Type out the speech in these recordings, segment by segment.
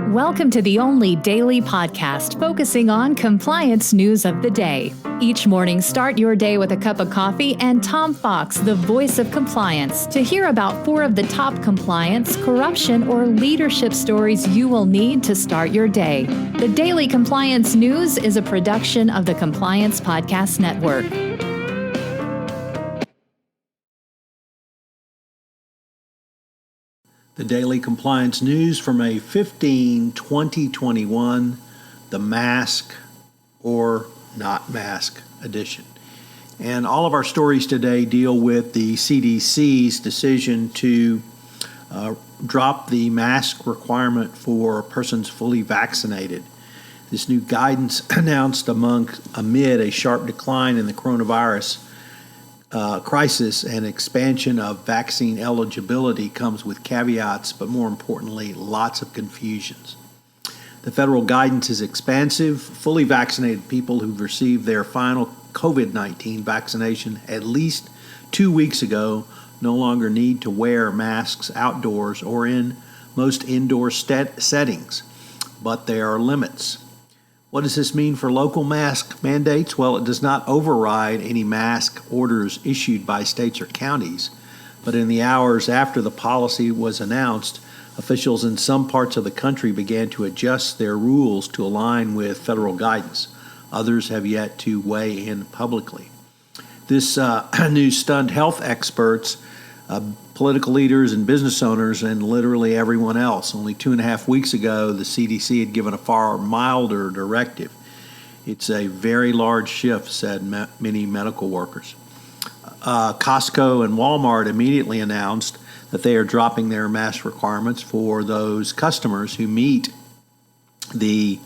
Welcome to the only daily podcast focusing on compliance news of the day. Each morning, start your day with a cup of coffee and Tom Fox, the voice of compliance, to hear about 4 of the top compliance, corruption, or leadership stories you will need to start your day. The Daily Compliance News is a production of the Compliance Podcast Network. The Daily Compliance News for May 15, 2021, the Mask or Not Mask edition. And all of our stories today deal with the CDC's decision to drop the mask requirement for persons fully vaccinated. This new guidance announced amid a sharp decline in the coronavirus crisis and expansion of vaccine eligibility comes with caveats, but more importantly, lots of confusions. The federal guidance is expansive. Fully vaccinated people who've received their final COVID-19 vaccination at least 2 weeks ago no longer need to wear masks outdoors or in most indoor settings, but there are limits. What does this mean for local mask mandates? Well, it does not override any mask orders issued by states or counties, but in the hours after the policy was announced, officials in some parts of the country began to adjust their rules to align with federal guidance. Others have yet to weigh in publicly. This news stunned health experts, political leaders and business owners, and literally everyone else. Only 2.5 weeks ago, the CDC had given a far milder directive. It's a very large shift, said many medical workers. Costco and Walmart immediately announced that they are dropping their mask requirements for those customers who meet the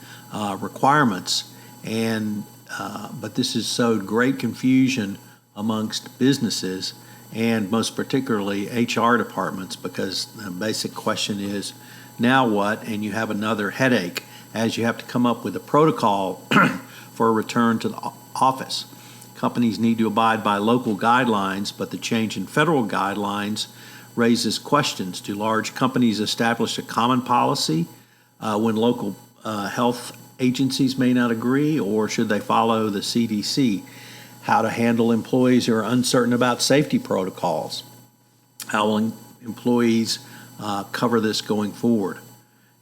requirements. But this has sowed great confusion amongst businesses and most particularly HR departments, because the basic question is, now what? And you have another headache as you have to come up with a protocol for a return to the office. Companies need to abide by local guidelines, but the change in federal guidelines raises questions. Do large companies establish a common policy when local health agencies may not agree, or should they follow the CDC? How to handle employees who are uncertain about safety protocols. How will employees cover this going forward?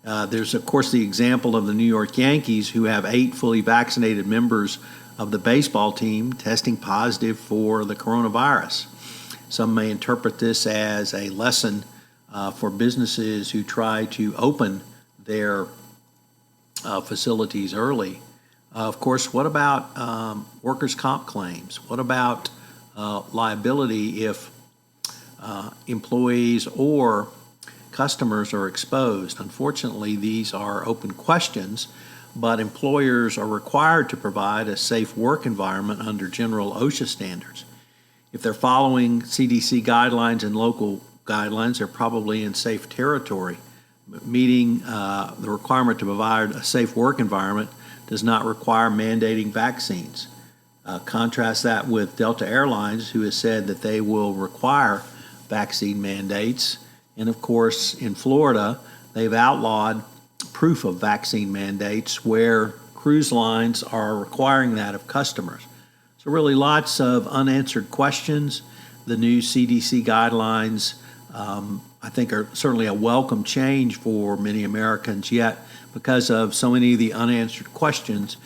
There's, of course, the example of the New York Yankees, who have 8 fully vaccinated members of the baseball team testing positive for the coronavirus. Some may interpret this as a lesson for businesses who try to open their facilities early. Of course, what about workers' comp claims? What about liability if employees or customers are exposed? Unfortunately, these are open questions, but employers are required to provide a safe work environment under general OSHA standards. If they're following CDC guidelines and local guidelines, they're probably in safe territory. Meeting the requirement to provide a safe work environment does not require mandating vaccines. Contrast that with Delta Airlines, who has said that they will require vaccine mandates. And of course, in Florida, they've outlawed proof of vaccine mandates where cruise lines are requiring that of customers. So really lots of unanswered questions. The new CDC guidelines, I think, are certainly a welcome change for many Americans, yet because of so many of the unanswered questions.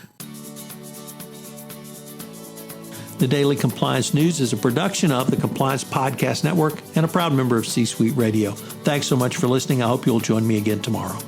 The Daily Compliance News is a production of the Compliance Podcast Network and a proud member of C-Suite Radio. Thanks so much for listening. I hope you'll join me again tomorrow.